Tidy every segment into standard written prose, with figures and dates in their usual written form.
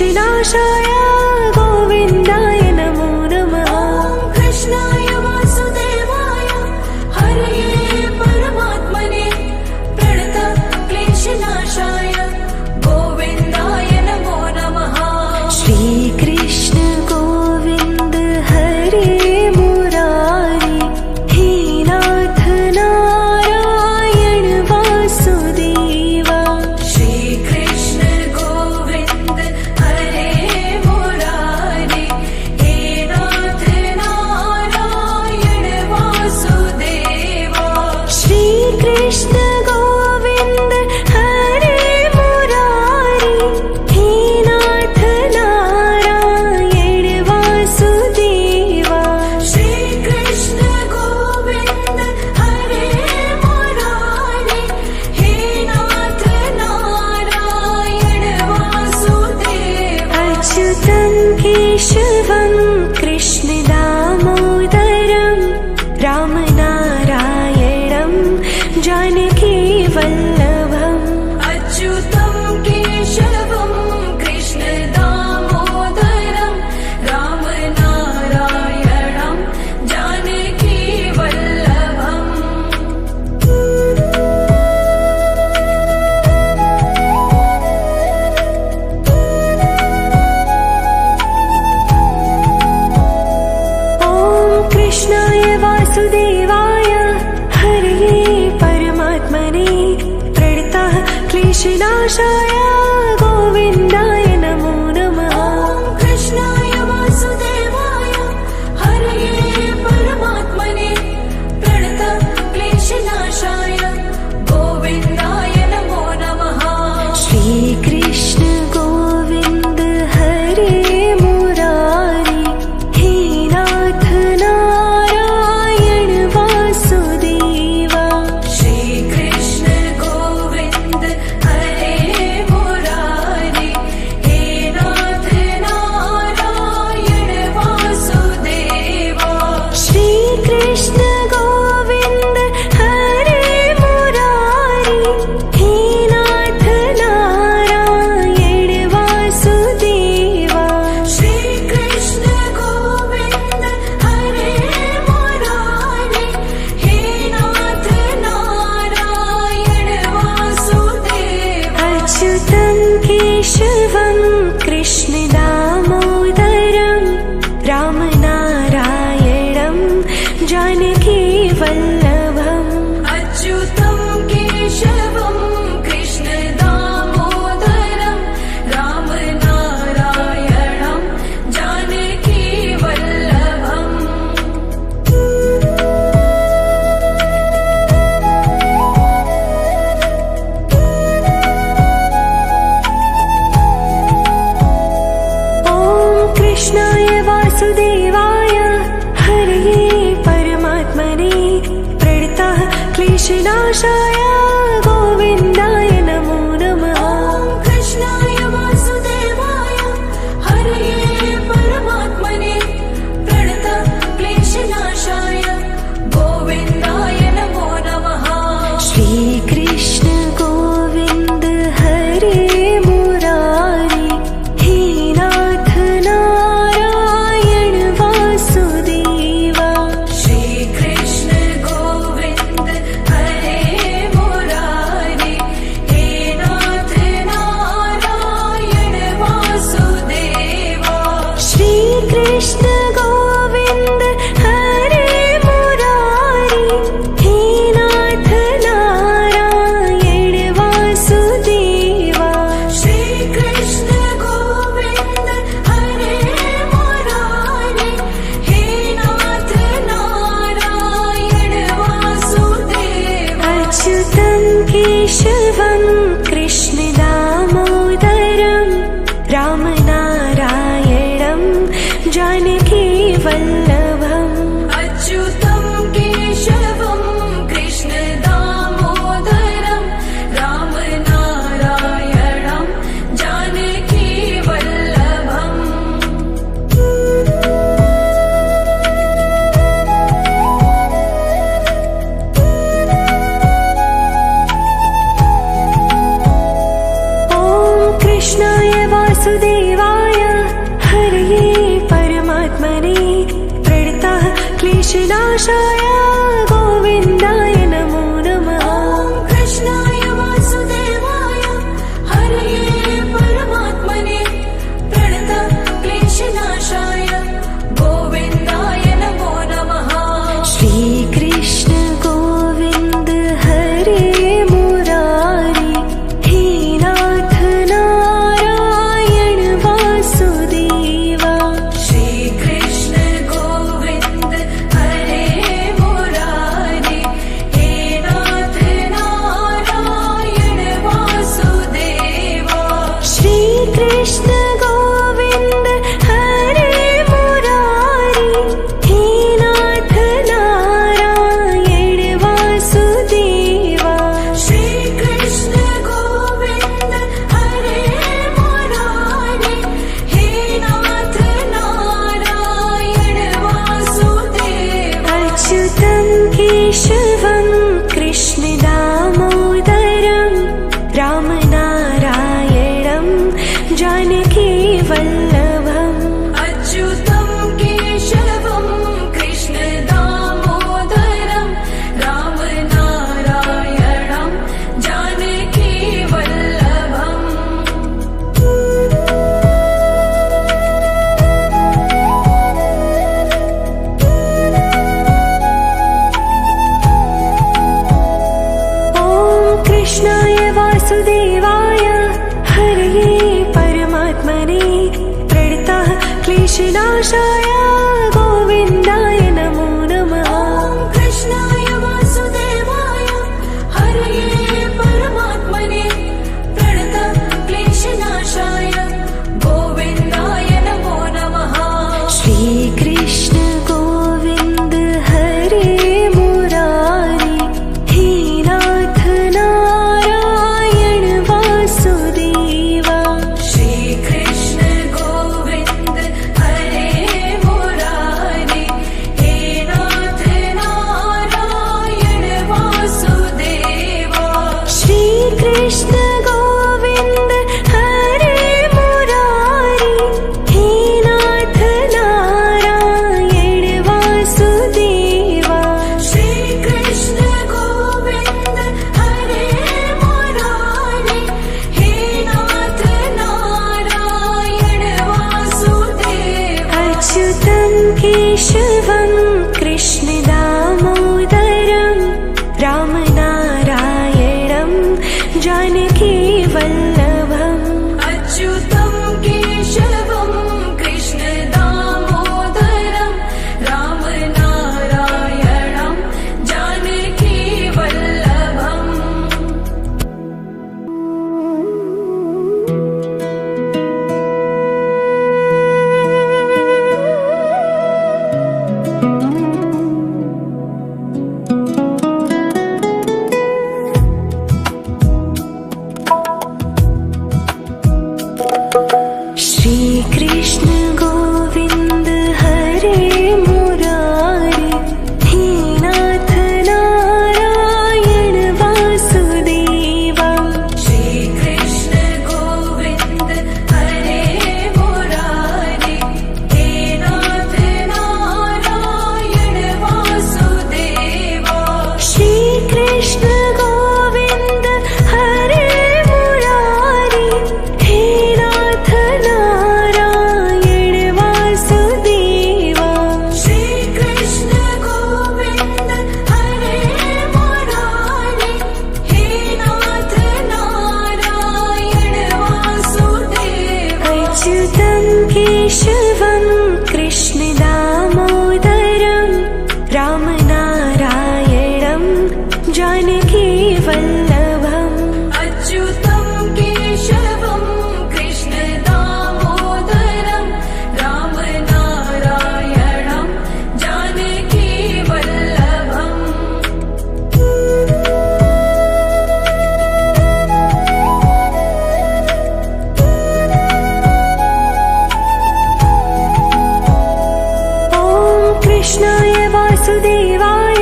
क्लेशनाशाय गोविन्दाय नमो नमः। कृष्णाय वासुदेवाय हरये परमात्मने प्रणतः क्लेशनाशाय गोविन्दाय नमो नमः। श्रीकृष्ण गोविन्द हरे मुरारी हे नाथ नारायण वासुदेवा। श्रीकृष्ण गोविन्द हरे मुरारी हे नाथ नारायण वासुदेवा। श्रीकृष्ण गोविन्द हरे मुरारी हे नाथ नारायण वासुदेवा। श्रीकृष्ण गोविन्द हरे मुरारी हे नाथ नारायण वासुदेवा। अच्युतं केशवं कृष्ण दामोदरं रामनारायणं जानकी वल्लभम्। अच्युतं केशवं कृष्ण दामोदरं रामनारायणं जानकी वल्लभम्। ॐ कृष्णाय वासुदेवाय हरये परमात्मने प्रणतः क्लेशनाशाय गोविन्दाय नमो नमः। कृष्णाय वासुदेवाय हरये परमात्मने प्रणतः क्लेशनाशाय गोविन्दाय नमो नमः। श्रीकृष्ण गोविन्द हरे मुरारी हे नाथ नारायण वासुदेवा। श्रीकृष्ण गोविन्द हरे मुरारी परमात्मने प्रणतः क्लेशनाशाय गोविन्दाय नमो नमः। ॐ कृष्णाय वासुदेवाय हरये परमात्मने प्रणतः क्लेशनाशाय गोविन्दाय नमो नमः। श्रीकृष्ण गोविन्द हरे मुरारी हे नाथ नारायण वासुदेवा। श्रीकृष्ण गोविन्द हरे मुरारी हे नाथ नारायण वासुदेवा। श्रीकृष्ण गोविन्द हरे मुरारी हे नाथ नारायण वासुदेवा। श्रीकृष्ण गोविन्द हरे मुरारी हे नाथ नारायण वासुदेवा। अच्युतं केशवं कृष्ण दामोदरं रामनारायणं जानकी वल्लभम्। अच्युतं केशवं कृष्ण दामोदरं रामनारायणं जानकी वल्लभम्। ॐ कृष्णाय वासुदेवाय हरये परमात्मने प्रणतः क्लेशनाशाय गोविन्दाय नमो नमः। ॐ कृष्णाय वासुदेवाय हरये परमात्मने प्रणतः क्लेशनाशाय गोविन्दाय नमो नमः। श्रीकृष्ण गोविन्द हरे मुरारी हे नाथ नारायण वासुदेवा। श्रीकृष्ण गोविन्द हरे मुरारी हे नाथ नारायण वासुदेवा। श्रीकृष्ण गोविन्द हरे मुरारी हे नाथ नारायण वासुदेवा। श्रीकृष्ण गोविन्द हरे मुरारी हे नाथ नारायण वासुदेवा। अच्युतं केशवं कृष्ण दामोदरं रामनारायणं जानकी वल्लभम्। अच्युतं केशवं कृष्ण दामोदरं रामनारायणं जानकी वल्लभम्। श्रीकृष्ण गोविन्द हरे मुरारी हे नाथ नारायण वासुदेवा। श्रीकृष्ण गोविन्द हरे मुरारी हे नाथ नारायण वासुदेवा। श्रीकृष्ण गोविन्द हरे मुरारी हे नाथ नारायण वासुदेवा। श्रीकृष्ण गोविन्द हरे मुरारी हे नाथ नारायण वासुदेवा। अच्युतं केशवं कृष्ण दामोदरं रामनारायणं जानकी वल्लभम्। अच्युतं केशवं कृष्ण दामोदरं रामनारायणं जानकी वल्लभम्। ॐ कृष्णाय वासुदेवाय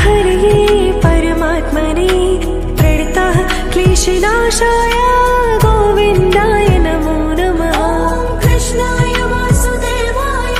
हरये परमात्मने प्रणतः क्लेशनाशाय गोविन्दाय नमो नमः। ॐ कृष्णाय वासुदेवाय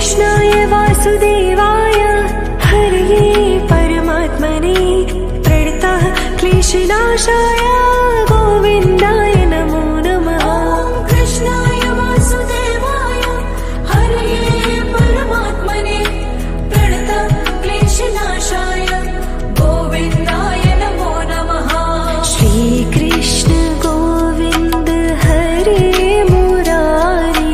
कृष्णाय वासुदेवाय हरये परमात्मने प्रणतः क्लेशनाशाय गोविन्दाय नमो नमः। कृष्णाय वासुदेवाय हरये परमात्मने प्रणतः क्लेशनाशाय गोविन्दाय नमो नमः। श्रीकृष्ण गोविन्द हरे मुरारी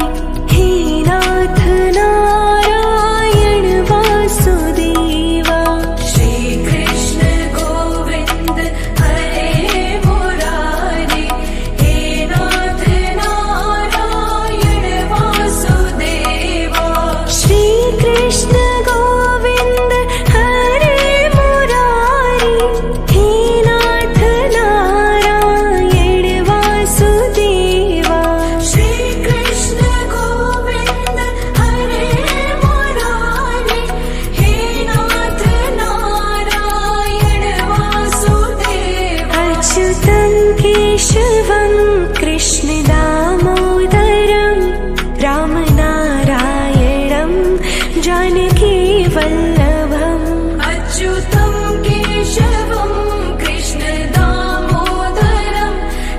हे नाथ नारायण वासुदेवा। श्रीकृष्ण गोविन्द हरे मुरारी हे नाथ नारायण वासुदेवा। श्रीकृष्ण गोविन्द हरे मुरारी हे नाथ नारायण वासुदेवा। श्रीकृष्ण गोविन्द हरे मुरारी हे नाथ नारायण वासुदेवा। अच्युतं केशवं कृष्ण दामोदरं रामनारायणं जानकी वल्लभम्। अच्युतं केशवं कृष्ण दामोदरं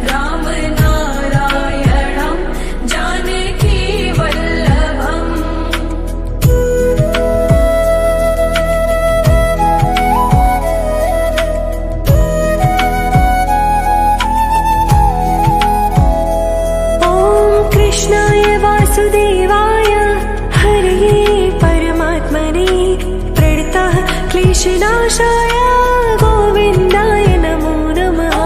रामनारायणं जानकी वल्लभम्। ॐ कृष्णाय वासुदेवाय हरये परमात्मने प्रणतः क्लेशनाशाय गोविन्दाय नमो नमः।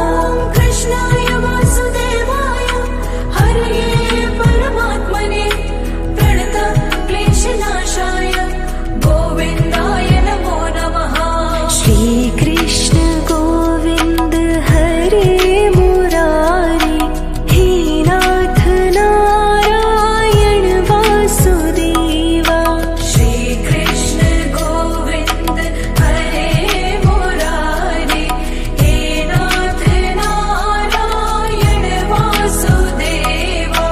कृष्णाय वासुदेवाय हरये परमात्मने प्रणतः क्लेशनाशाय गोविन्दाय नमो नमः। श्रीकृष्ण गोविन्द हरे मुरारी हे नाथ नारायण वासुदेवा। श्रीकृष्ण गोविन्द हरे मुरारी हे नाथ नारायण वासुदेवा।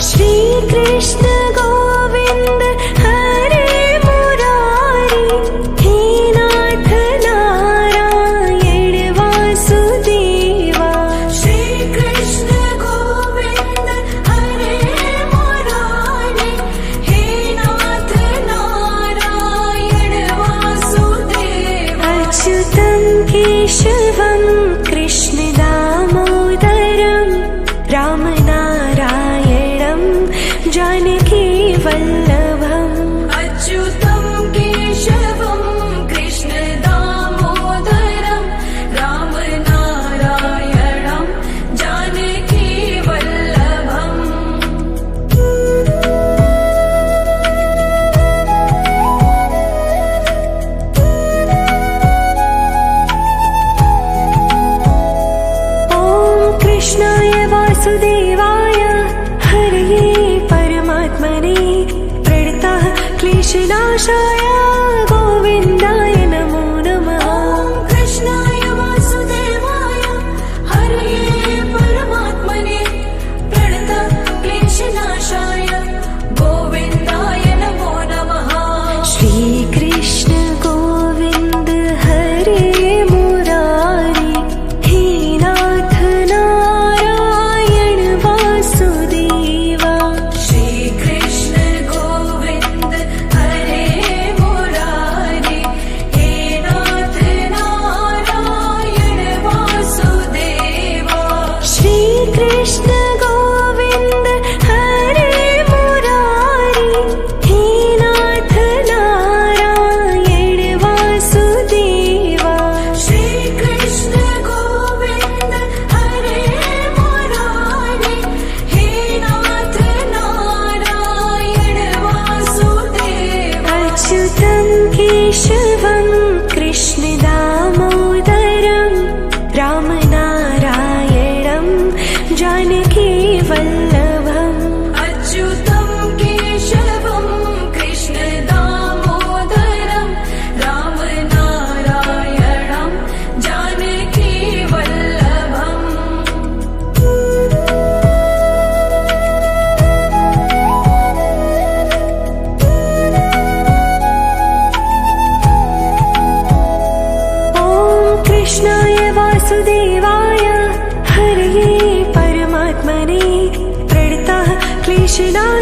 श्रीकृष्ण गोविन्द हरे मुरारी हे नाथ नारायण वासुदेवा। श्रीकृष्ण गोविन्द हरे मुरारी हे नाथ नारायण वासुदेवा। अच्युतं केशवं कृष्ण दामोदरं रामनारायणं जानकी वल्लभम्। अच्युतं केशवं कृष्ण दामोदरं रामनारायणं जानकी वल्लभम्। ॐ कृष्णाय वासुदेवाय हरये परमात्मने प्रणतः क्लेशनाशाय गोविन्दाय नमो नमः। कृष्णाय वासुदेवाय हरये परमात्मने प्रणतः क्लेशनाशाय गोविन्दाय नमो नमः। श्रीकृष्ण गोविन्द हरे मुरारी हे नाथ नारायण वासुदेवा। श्रीकृष्ण गोविन्द हरे मुरारी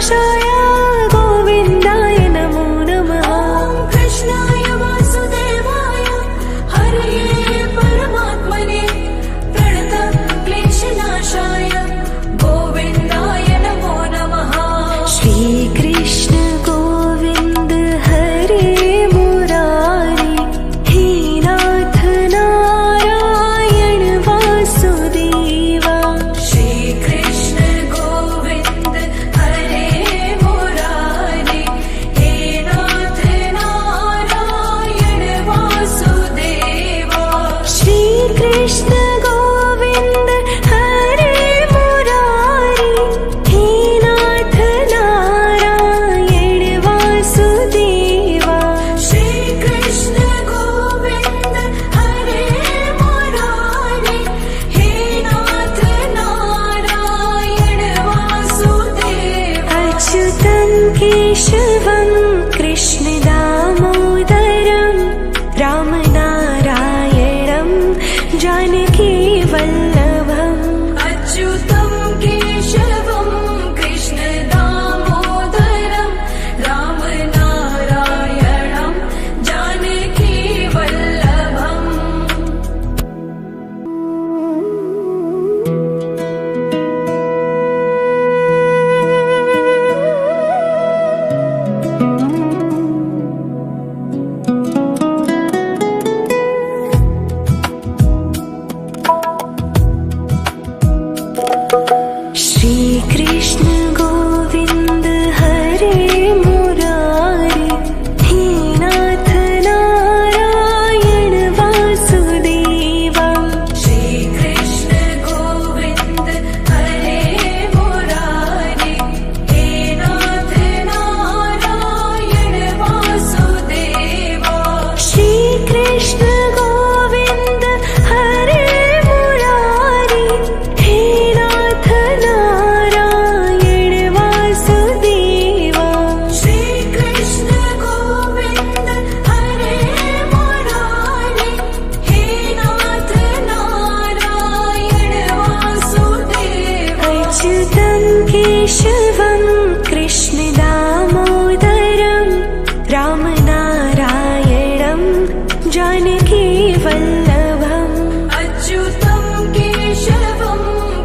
क्लेशनाशाय गोविन्दाय नमो नमः। ॐ कृष्णाय वासुदेवाय हरये परमात्मने प्रणतक्लेशनाशाय गोविन्दाय नमो नमः। श्रीकृष्ण गोविन्द हरे मुरारी हे नाथ नारायण वासुदेवा। श्रीकृष्ण गोविन्द हरे मुरारी हे नाथ नारायण वासुदेवा। श्रीकृष्ण गोविन्द हरे मुरारी हे नाथ नारायण वासुदेवा। श्रीकृष्ण गोविन्द हरे मुरारी हे नाथ नारायण वासुदेवा। अच्युतं केशवं कृष्ण दामोदरं रामनारायणं जानकी वल्लभम्। अच्युतं केशवं कृष्ण दामोदरं रामनारायणं जानकी वल्लभम्। श्रीकृष्ण गोविन्द हरे मुरारी हे नाथ नारायण वासुदेवा। श्रीकृष्ण गोविन्द हरे मुरारी हे नाथ नारायण वासुदेवा। श्रीकृष्ण गोविन्द हरे मुरारी हे नाथ नारायण वासुदेवा। श्रीकृष्ण गोविन्द हरे मुरारी हे नाथ नारायण वासुदेवा। अच्युतं केशवं कृष्ण दामोदरं रामनारायणं जानकी वल्लभम्। अच्युतं केशवं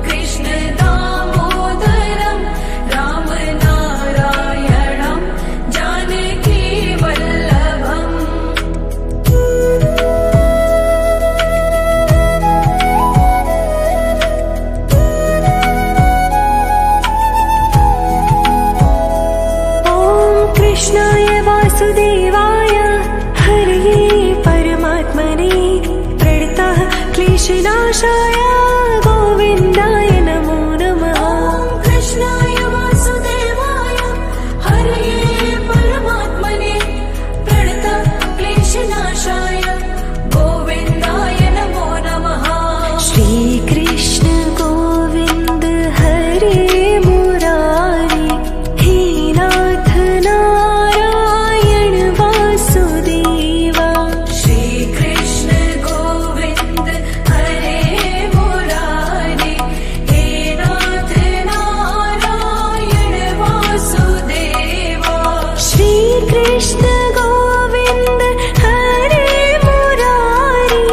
कृष्ण दामोदरं रामनारायणं जानकी वल्लभम्। ॐ कृष्णाय वासुदेवाय हरये परमात्मने प्रणतः क्लेशनाशाय गोविन्दाय नमो नमः। ॐ कृष्णाय वासुदेवाय हरये परमात्मने प्रणतः क्लेशनाशाय गोविन्दाय नमो नमः। श्रीकृष्ण गोविन्द हरे मुरारी हे नाथ नारायण वासुदेवा। श्रीकृष्ण गोविन्द हरे मुरारी हे नाथ नारायण वासुदेवा। श्रीकृष्ण गोविन्द हरे मुरारी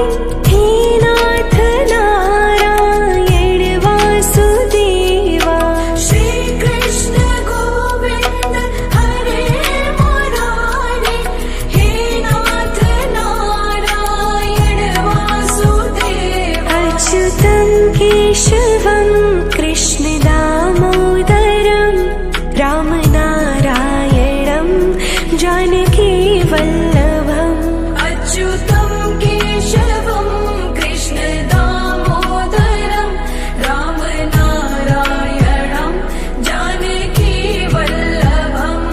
हे नाथ नारायण वासुदेवा। श्रीकृष्ण गोविन्द हरे मुरारी हे नाथ नारायण वासुदेवा। अच्युतं केशवं कृष्ण दामोदरं रामनारायणं जानकी वल्लभम्। अच्युतं केशवं कृष्ण दामोदरं रामनारायणं जानकी वल्लभम्।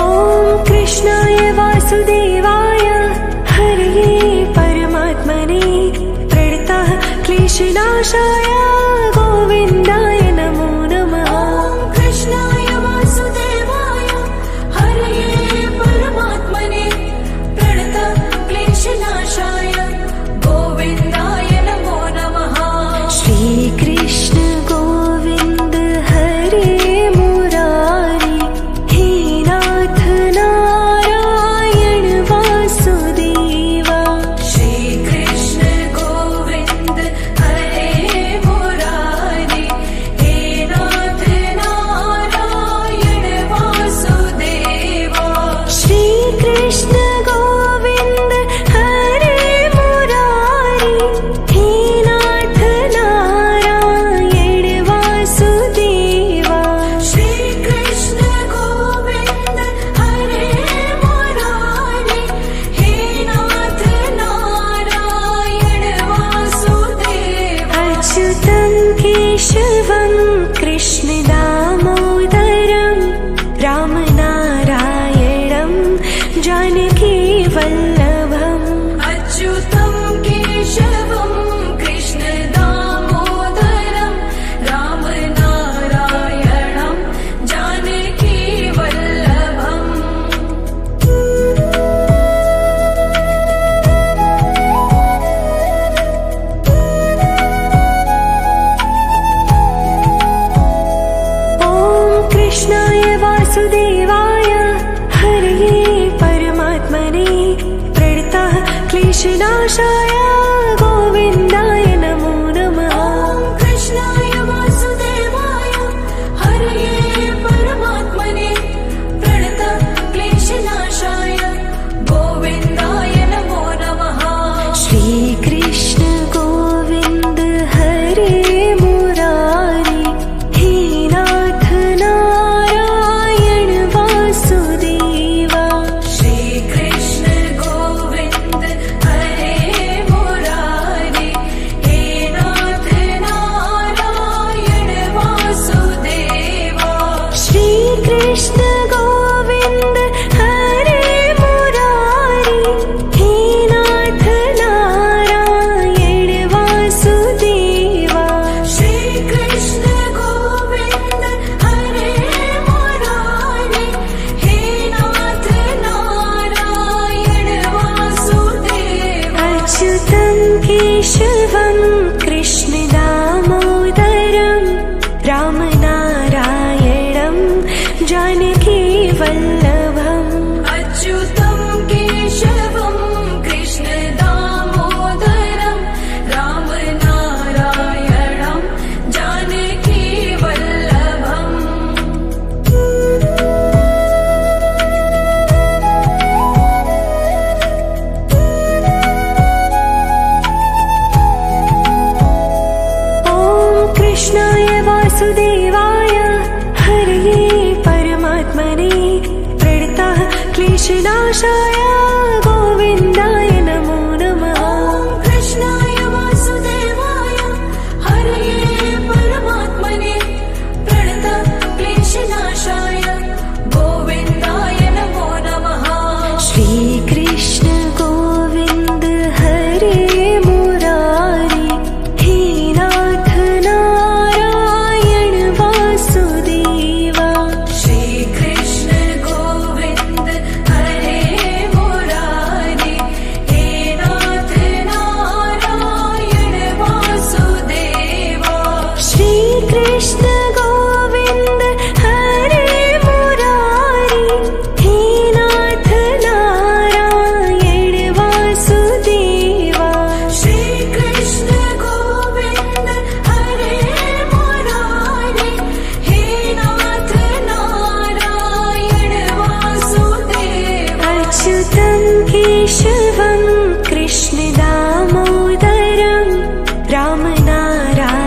ॐ कृष्णाय वासुदेवाय हरये परमात्मने प्रणतः क्लेशनाशाय गोविन्दाय नमो नमः। ॐ कृष्णाय वासुदेवाय हरये परमात्मने क्लेशनाशाय गोविन्दाय नमो नमः। ॐ कृष्णाय वासुदेवाय हरये परमात्मने प्रणतक्लेशनाशाय गोविन्दाय नमो नमः। श्रीकृष्ण गोविन्द हरे मुरारी हे नाथ नारायण वासुदेवा। श्रीकृष्ण गोविन्द हरे मुरारी हे नाथ नारायण वासुदेवा। श्रीकृष्ण गोविन्द हरे मुरारी हे नाथ नारायण वासुदेवा। श्रीकृष्ण गोविन्द हरे मुरारी हे नाथ नारायण वासुदेवा। अच्युतं केशवं कृष्ण दामोदरं रामनारायणं जानकी वल्लभम्। अच्युतं केशवं कृष्ण दामोदरं रामनारायणं जानकी वल्लभम्। ॐ कृष्णाय वासुदेवाय हरये परमात्मने प्रणतः क्लेशनाशाय गोविन्दाय नमो नमः। ॐ कृष्णाय वासुदेवाय हरये परमात्मने प्रणतः क्लेशनाशाय गोविन्दाय नमो नमः। श्रीकृष्ण गोविन्द हरे मुरारी हे नाथ नारायण वासुदेवा। श्रीकृष्ण गोविन्द हरे मुरारी हे नाथ नारायण वासुदेवा। श्रीकृष्ण गोविन्द हरे मुरारी हे नाथ नारायण वासुदेवा। श्रीकृष्ण गोविन्द हरे मुरारी हे नाथ नारायण वासुदेवा। अच्युतं केशवं कृष्ण दामोदरं रामनारायणं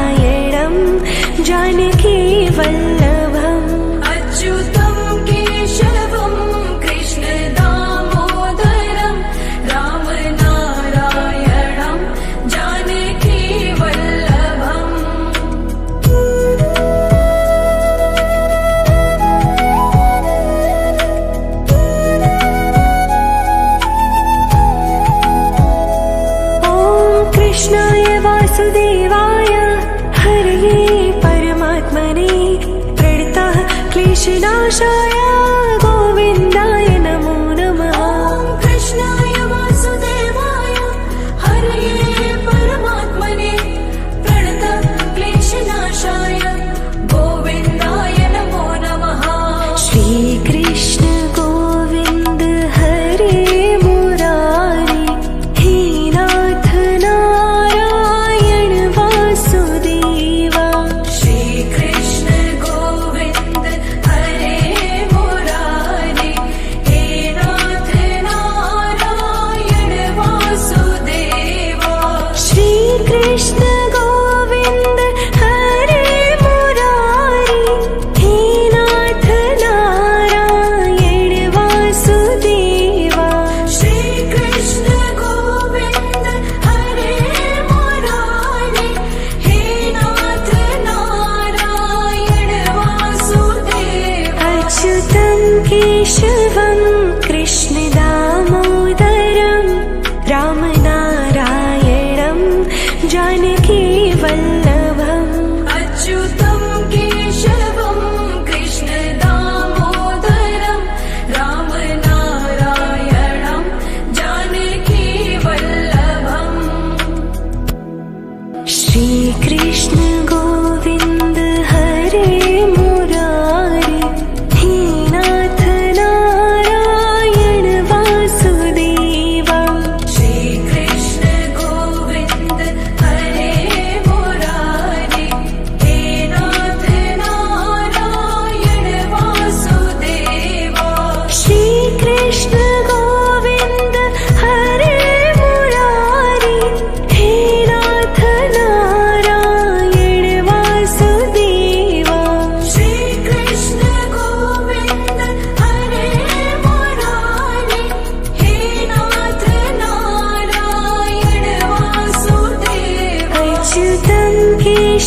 जानकी वल्लभम्। अच्युतं केशवं कृष्ण दामोदरं रामनारायणं जानकी वल्लभम्। ॐ कृष्णाय वासुदेवाय हरये परमात्मने प्रणतः क्लेशनाशाय गोविन्दाय नमो नमः। ॐ कृष्णाय वासुदेवाय हरये परमात्मने प्रणतः क्लेशनाशाय गोविन्दाय नमो नमः। श्रीकृष्ण गोविन्द हरे मुरारी हे नाथ नारायण वासुदेवा। श्रीकृष्ण गोविन्द हरे मुरारी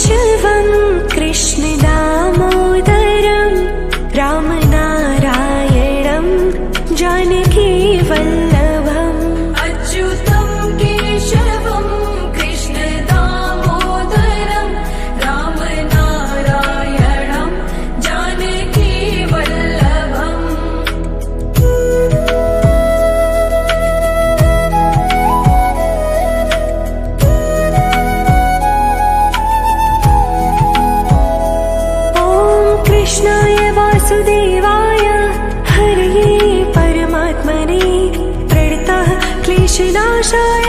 केशवं कृष्ण दामोदरं रामनारायणं जानकी वल्लभम् अच्युतं केशवं कृष्ण दामोदरं रामनारायणं जानकी वल्लभम् ॐ कृष्णाय वासुदेवाय हरये परमात्मने प्रणतः क्लेशनाशाय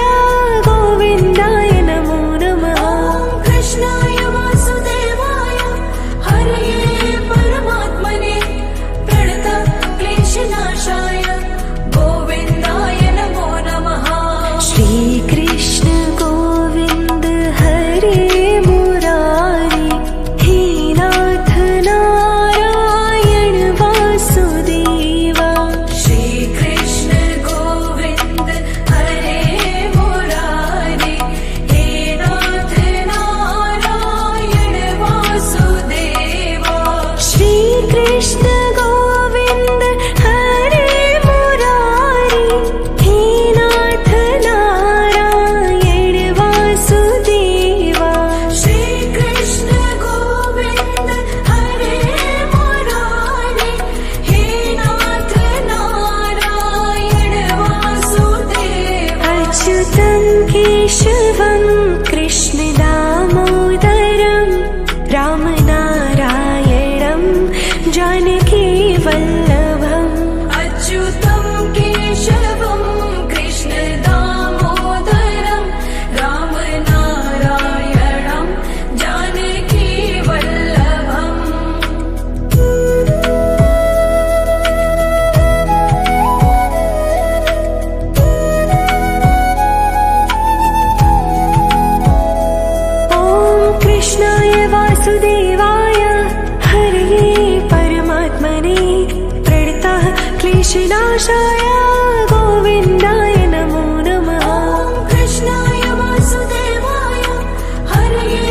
गोविन्दाय नमो नमः ॐ कृष्णाय वासुदेवाय हरये परमात्मने प्रणतः क्लेशनाशाय गोविन्दाय नमो नमः श्रीकृष्ण गोविन्द हरे मुरारी हे नाथ नारायण वासुदेवा श्रीकृष्ण गोविन्द हरे मुरारी हे नाथ नारायण वासुदेवा श्रीकृष्ण गोविन्द हरे मुरारी हे नाथ नारायण वासुदेवा श्रीकृष्ण गोविन्द हरे मुरारी हे नाथ नारायण वासुदेवा अच्युतं केशवं कृष्ण दामोदरं रामनारायणं जानकी वल्लभम् अच्युतं केशवं कृष्ण दामोदरं रामनारायणं जानकी वल्लभम् ॐ कृष्णाय वासुदेवाय हरये परमात्मने प्रणतः क्लेशनाशाय गोविन्दाय नमो नमः ॐ कृष्णाय वासुदेवाय हरये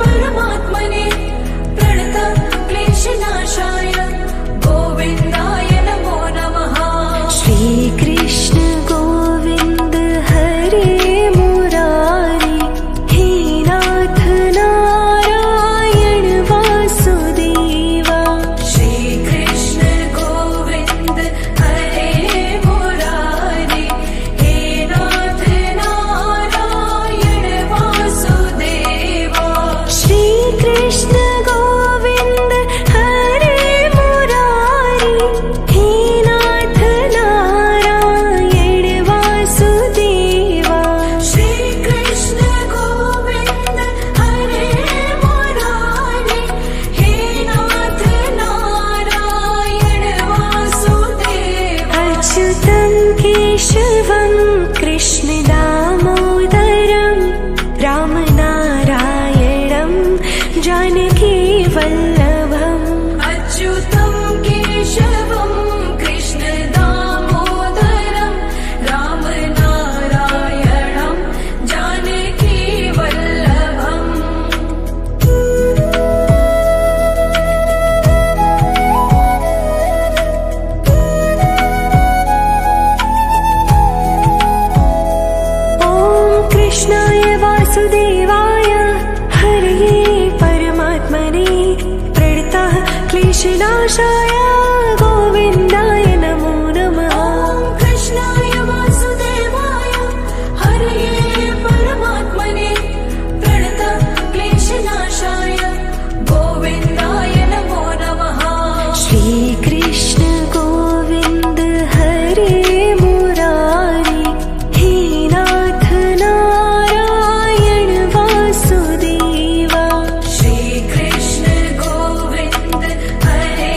परमात्मने प्रणतः क्लेशनाशाय गोविन्दाय नमो नमः श्रीकृष्ण गोविन्द हरे मुरारी हे नाथ नारायण वासुदेवा श्रीकृष्ण गोविन्द हरे मुरारी हे नाथ नारायण वासुदेवा श्रीकृष्ण गोविन्द हरे मुरारी हे नाथ नारायण वासुदेवा श्रीकृष्ण गोविन्द हरे मुरारी हे नाथ नारायण वासुदेवा अच्युतं केशवं कृष्ण दामोदरं रामनारायणं जानकी वल्लभम् अच्युतं केशवं कृष्ण दामोदरं रामनारायणं जानकी वल्लभम् ॐ कृष्णाय वासुदेवाय हरये परमात्मने प्रणतः क्लेशनाशाय गोविन्दाय नमो नमः ॐ कृष्णाय वासुदेवाय हरये परमात्मने प्रणतः क्लेशनाशाय गोविन्दाय नमो नमः श्रीकृष्ण गोविन्द हरे मुरारी हे नाथ नारायण वासुदेवा श्रीकृष्ण गोविन्द हरे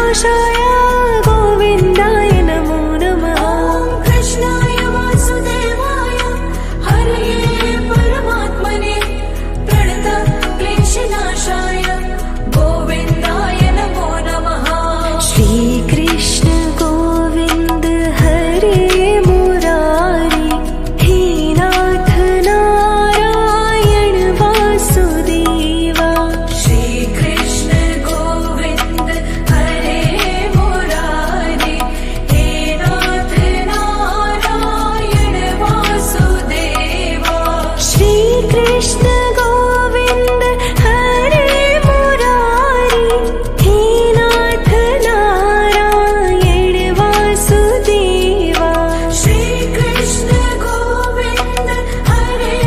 क्लेशनाशाय गोविन्दाय नमो नमः। ॐ कृष्णाय वासुदेवाय हरये परमात्मने प्रणतक्लेशनाशाय गोविन्दाय नमो नमः। श्रीकृष्ण गोविन्द हरे मुरारी हे नाथ नारायण वासुदेवा। श्रीकृष्ण गोविन्द हरे मुरारी हे नाथ नारायण वासुदेवा। श्रीकृष्ण गोविन्द हरे मुरारी हे नाथ नारायण वासुदेवा। श्रीकृष्ण गोविन्द हरे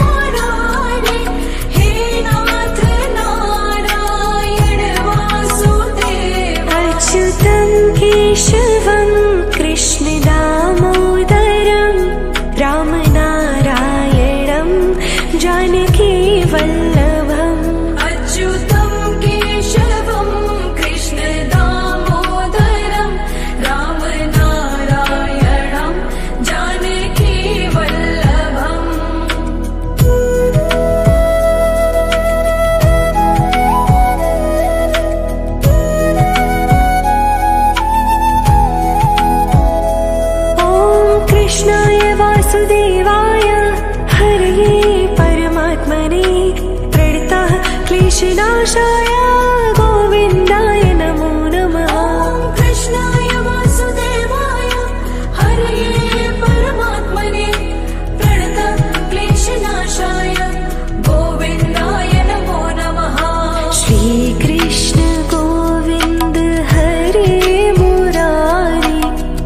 मुरारी हे नाथ नारायण वासुदेवा। अच्युतं केशवं कृष्ण दामोदरं रामनारायणं जानकी वल्लभम्। अच्युतं केशवं कृष्ण दामोदरं रामनारायणं जानकी वल्लभम्। ॐ कृष्णाय वासुदेवाय हरये परमात्मने प्रणतः क्लेशनाशाय गोविन्दाय नमो नमः। ॐ कृष्णाय वासुदेवाय हरये परमात्मने प्रणतक्लेशनाशाय गोविन्दाय नमो नमः। श्रीकृष्ण गोविन्द हरे मुरारी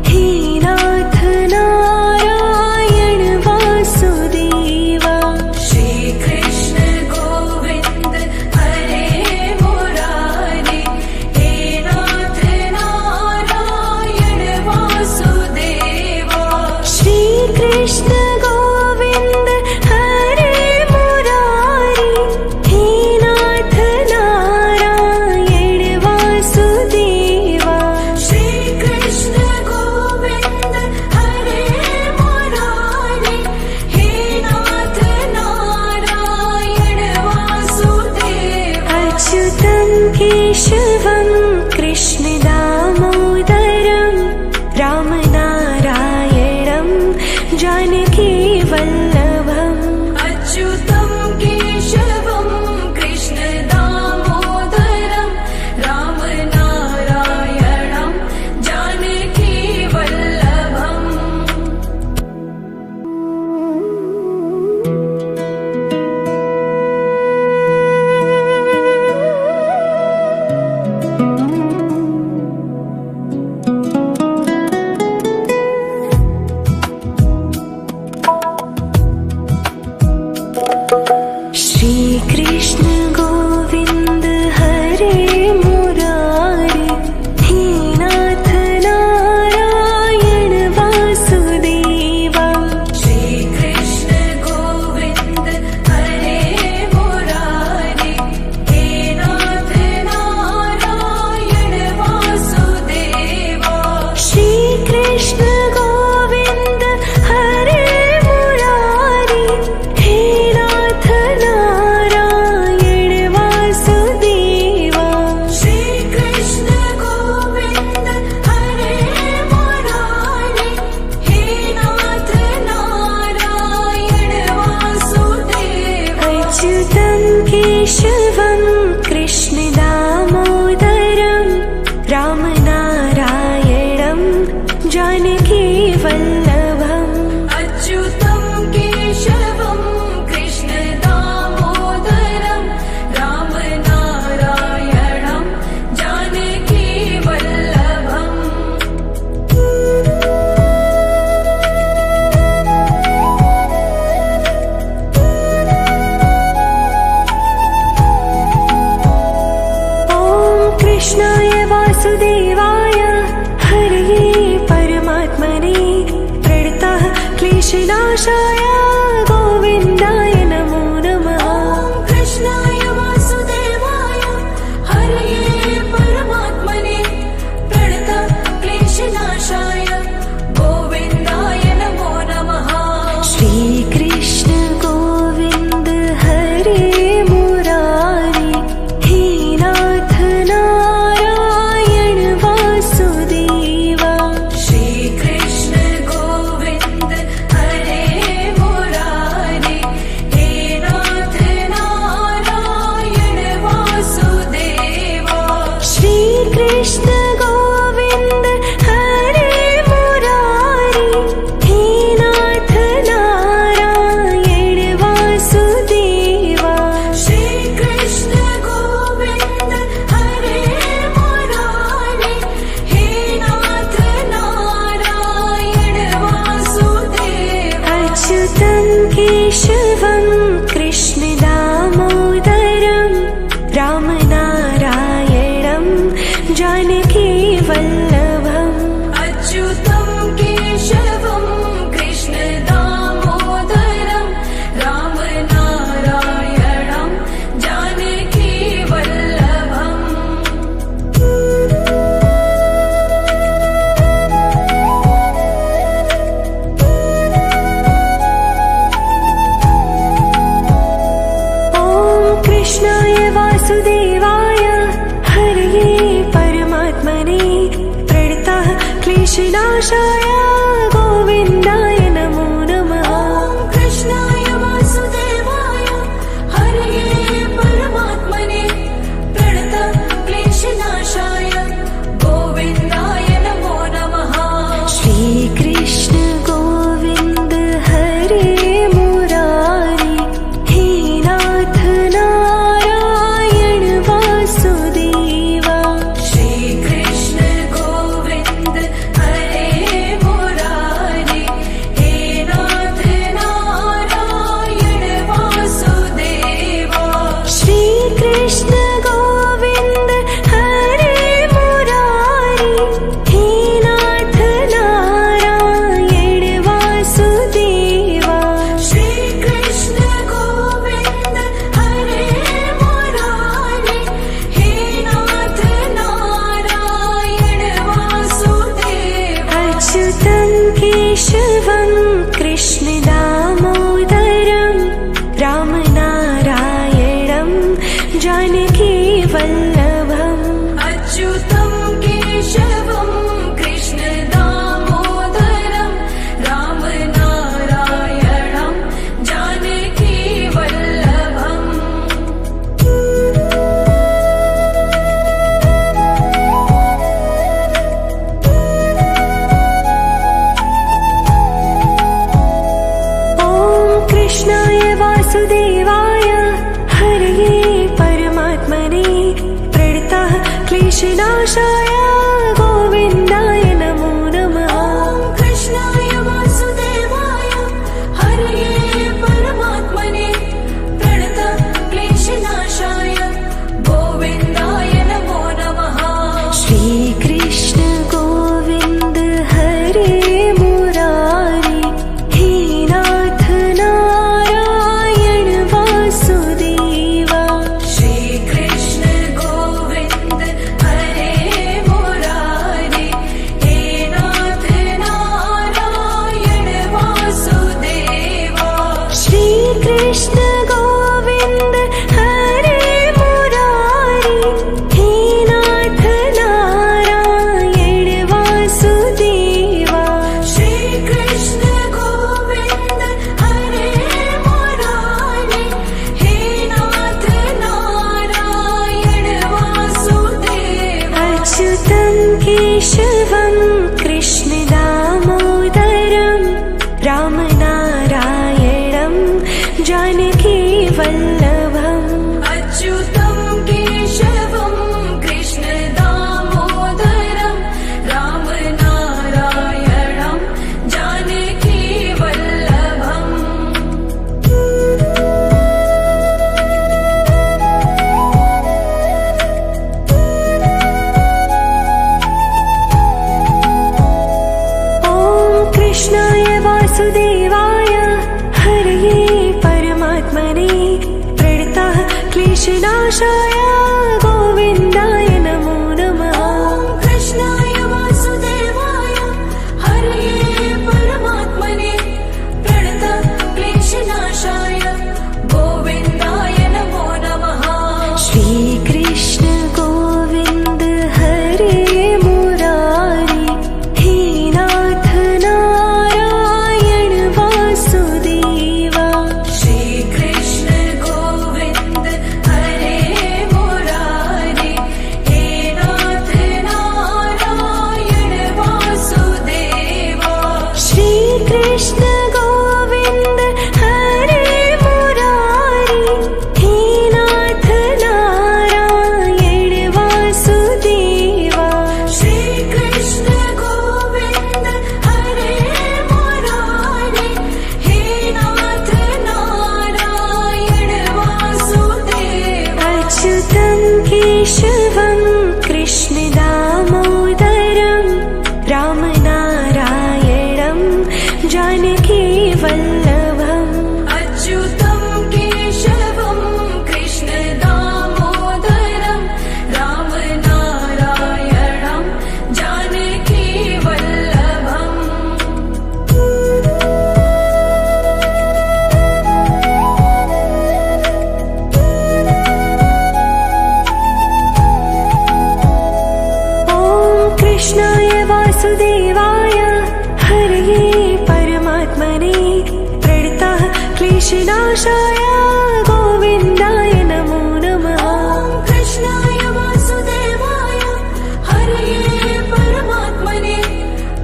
हे नाथ नारायण वासुदेवा। श्रीकृष्ण गोविन्द हरे मुरारी हे नाथ नारायण वासुदेवा। श्रीकृष्ण गोविन्द हरे मुरारी हे नाथ नारायण वासुदेवा। श्रीकृष्ण गोविन्द हरे मुरारी हे नाथ नारायण वासुदेवा। अच्युतं केशवं कृष्ण दामोदरं रामनारायणं जानकी वल्लभम्। अच्युतं केशवं कृष्ण दामोदरं रामनारायणं जानकी वल्लभम्। श्रीकृष्ण गोविन्द हरे मुरारी हे नाथ नारायण वासुदेवा। श्रीकृष्ण गोविन्द हरे मुरारी हे नाथ नारायण वासुदेवा। श्रीकृष्ण गोविन्द हरे मुरारी हे नाथ नारायण वासुदेवा। श्रीकृष्ण गोविन्द हरे मुरारी हे नाथ नारायण वासुदेवा। अच्युतं केशवं कृष्ण दामोदरं रामनारायणं जानकी वल्लभम्। अच्युतं केशवं कृष्ण दामोदरं रामनारायणं जानकी वल्लभम्। ॐ कृष्णाय वासुदेवाय हरये परमात्मने प्रणतः क्लेशनाशाय गोविन्दाय नमो नमः। ॐ कृष्णाय वासुदेवाय हरये परमात्मने क्लेशनाशाय गोविन्दाय नमो नमः। ॐ कृष्णाय वासुदेवाय हरये परमात्मने प्रणतक्लेशनाशाय गोविन्दाय नमो नमः। श्रीकृष्ण गोविन्द हरे मुरारी हे नाथ नारायण वासुदेवा। श्रीकृष्ण गोविन्द हरे मुरारे हे नाथ नारायण वासुदेवा। श्रीकृष्ण गोविन्द हरे मुरारी हे नाथ नारायण वासुदेवा। श्रीकृष्ण गोविन्द हरे मुरारे हे नाथ नारायण वासुदेवा। अच्युतं केशवं कृष्ण दामोदरं रामनारायणं जानकी वल्लभम्। अच्युतं केशवं कृष्ण दामोदरं रामनारायणं जानकी वल्लभम्। ॐ कृष्णाय वासुदेवाय हरये परमात्मने प्रणतः क्लेशनाशाय गोविन्दाय नमो नमः। ॐ कृष्णाय वासुदेवाय हरये परमात्मने प्रणतक्लेशनाशाय गोविन्दाय नमो नमः। श्रीकृष्ण गोविन्द हरे मुरारी हे नाथ नारायण वासुदेवा। श्रीकृष्ण गोविन्द हरे मुरारे हे नाथ नारायण वासुदेवा। श्रीकृष्ण गोविन्द हरे मुरारी हे नाथ नारायण वासुदेवा। श्रीकृष्ण गोविन्द हरे मुरारे हे नाथ नारायण वासुदेवा। अच्युतं केशवं कृष्ण दामोदरं रामनारायणं जानकी वल्लभम्। अच्युतं केशवं कृष्ण दामोदरं रामनारायणं जानकी वल्लभम्। ॐ कृष्णाय वासुदेवाय हरये परमात्मने प्रणतः क्लेशनाशाय गोविन्दाय नमो नमः। ॐ कृष्णाय वासुदेवाय हरये परमात्मने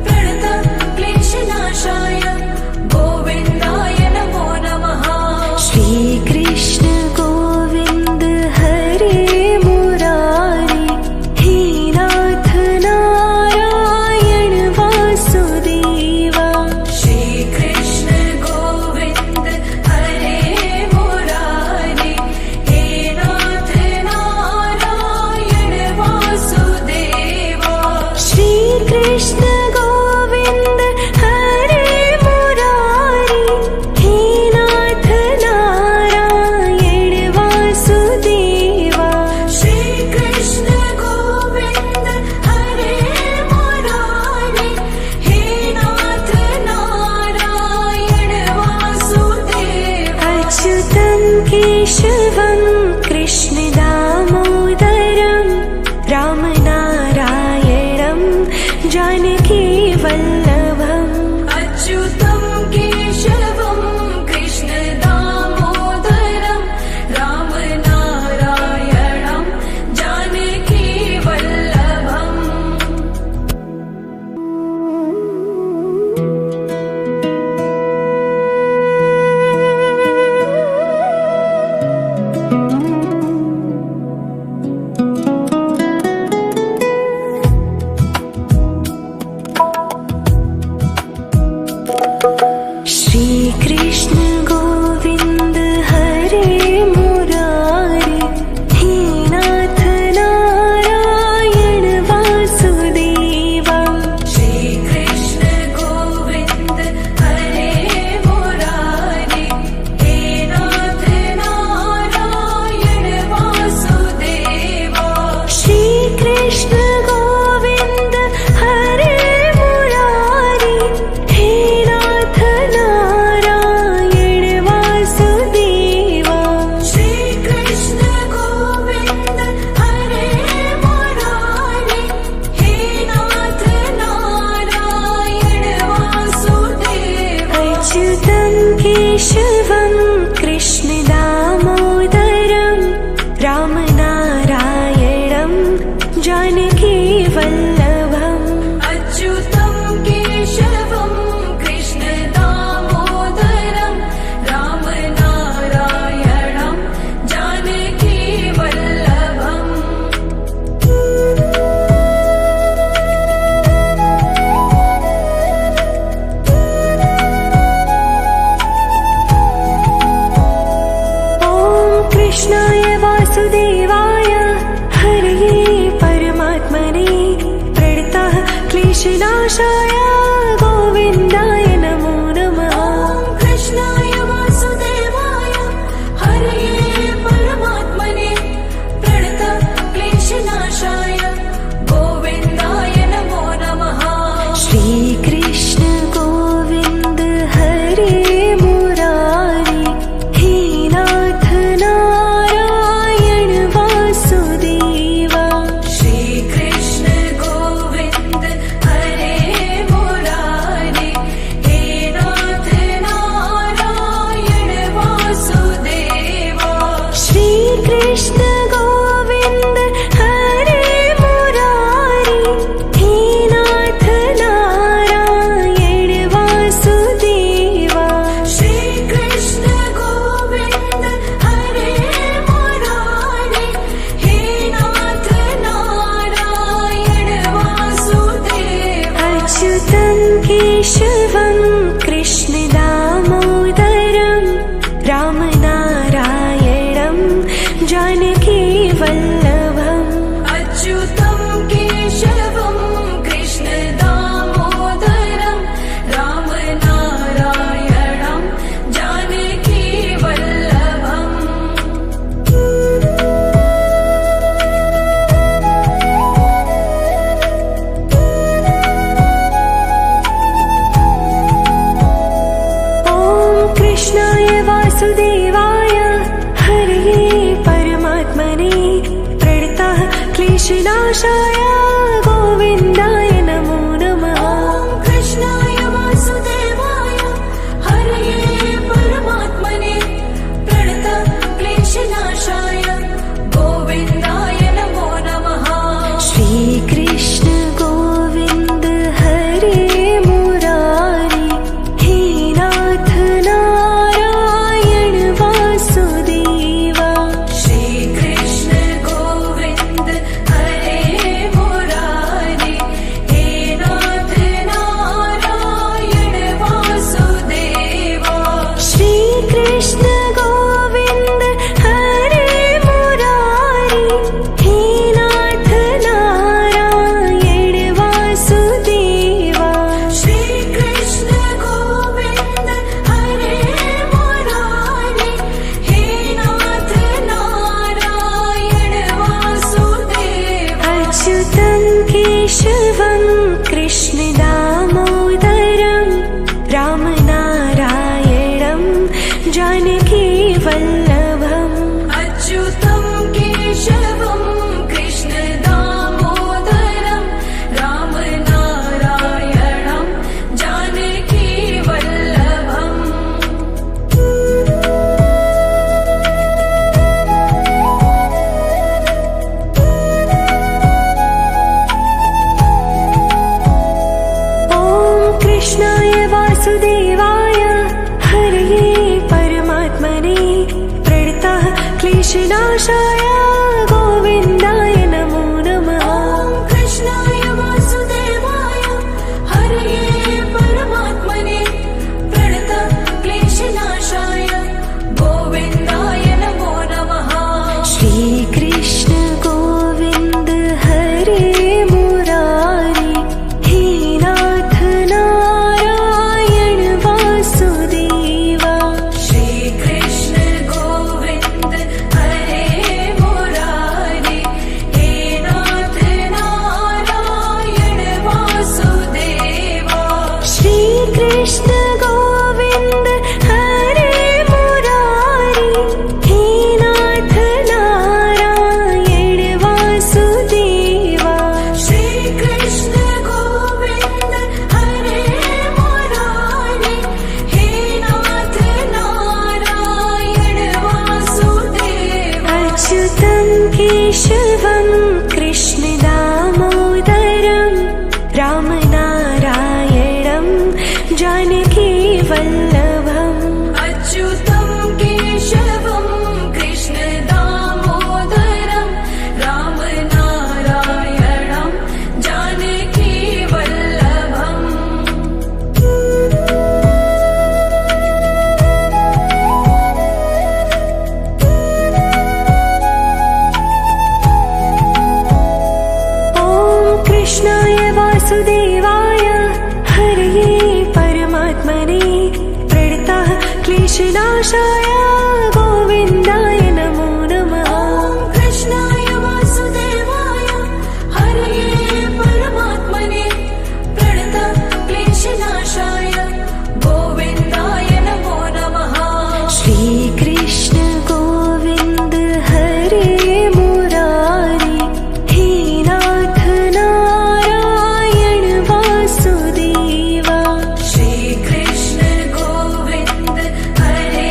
प्रणतक्लेशनाशाय गोविन्दाय नमो नमः। श्रीकृष्ण गोविन्द हरे मुरारी हे नाथ नारायण वासुदेवा। श्रीकृष्ण गोविन्द हरे मुरारे क्लेशनाशाय गोविन्दाय नमो नमः। ॐ कृष्णाय वासुदेवाय हरये परमात्मने प्रणतक्लेशनाशाय गोविन्दाय नमो नमः। श्रीकृष्ण गोविन्द हरे मुरारी हे नाथ नारायण वासुदेवा। श्रीकृष्ण गोविन्द हरे मुरारी हे नाथ नारायण वासुदेवा। श्रीकृष्ण गोविन्द हरे मुरारी हे नाथ नारायण वासुदेवा। श्रीकृष्ण गोविन्द हरे मुरारी हे नाथ नारायण वासुदेवा। अच्युतं केशवं कृष्ण दामोदरं रामनारायणं जानकी वल्लभम्। अच्युतं केशवं कृष्ण दामोदरं रामनारायणं जानकी वल्लभम्। ॐ कृष्णाय वासुदेवाय हरये परमात्मने प्रणतः क्लेशनाशाय गोविन्दाय नमो नमः। ॐ कृष्णाय वासुदेवाय हरये परमात्मने प्रणतक्लेशनाशाय गोविन्दाय नमो नमः। श्रीकृष्ण गोविन्द हरे मुरारी हे नाथ नारायण वासुदेवा। श्रीकृष्ण गोविन्द हरे मुरारी हे नाथ नारायण वासुदेवा। श्रीकृष्ण गोविन्द हरे मुरारी हे नाथ नारायण वासुदेवा। श्रीकृष्ण गोविन्द हरे मुरारी हे नाथ नारायण वासुदेवा। अच्युतं केशवं कृष्ण दामोदरं रामनारायणं जानकी वल्लभम्। अच्युतं केशवं कृष्ण दामोदरं रामनारायणं जानकी वल्लभम्। ॐ कृष्णाय वासुदेवाय हरये परमात्मने प्रणतः क्लेशनाशाय गोविन्दाय नमो नमः। ॐ कृष्णाय वासुदेवाय हरये परमात्मने प्रणतक्लेशनाशाय गोविन्दाय नमो नमः। श्रीकृष्ण गोविन्द हरे मुरारी हे नाथ नारायण वासुदेवा। श्रीकृष्ण गोविन्द हरे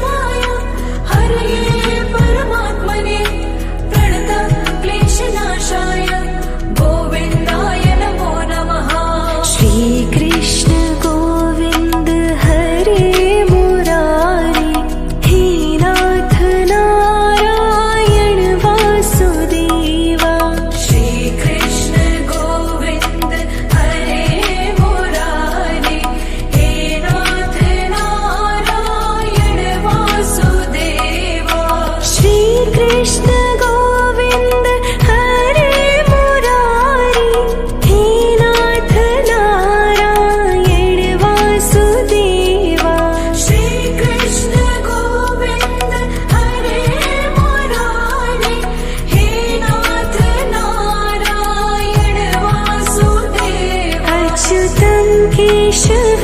वासुदेवाय हरये परमात्मने प्रणतक्लेशनाशाय गोविन्दाय नमो नमः श्रीकृष्ण गोविन्द हरे मुरारी हे नाथ नारायण वासुदेवा श्रीकृष्ण गोविन्द हरे मुरारी हे नाथ नारायण वासुदेवा श्रीकृष्ण गोविन्द हरे मुरारी हे नाथ नारायण वासुदेवा श्रीकृष्ण गोविन्द हरे मुरारी हे नाथ नारायण वासुदेवा अच्युतं केशव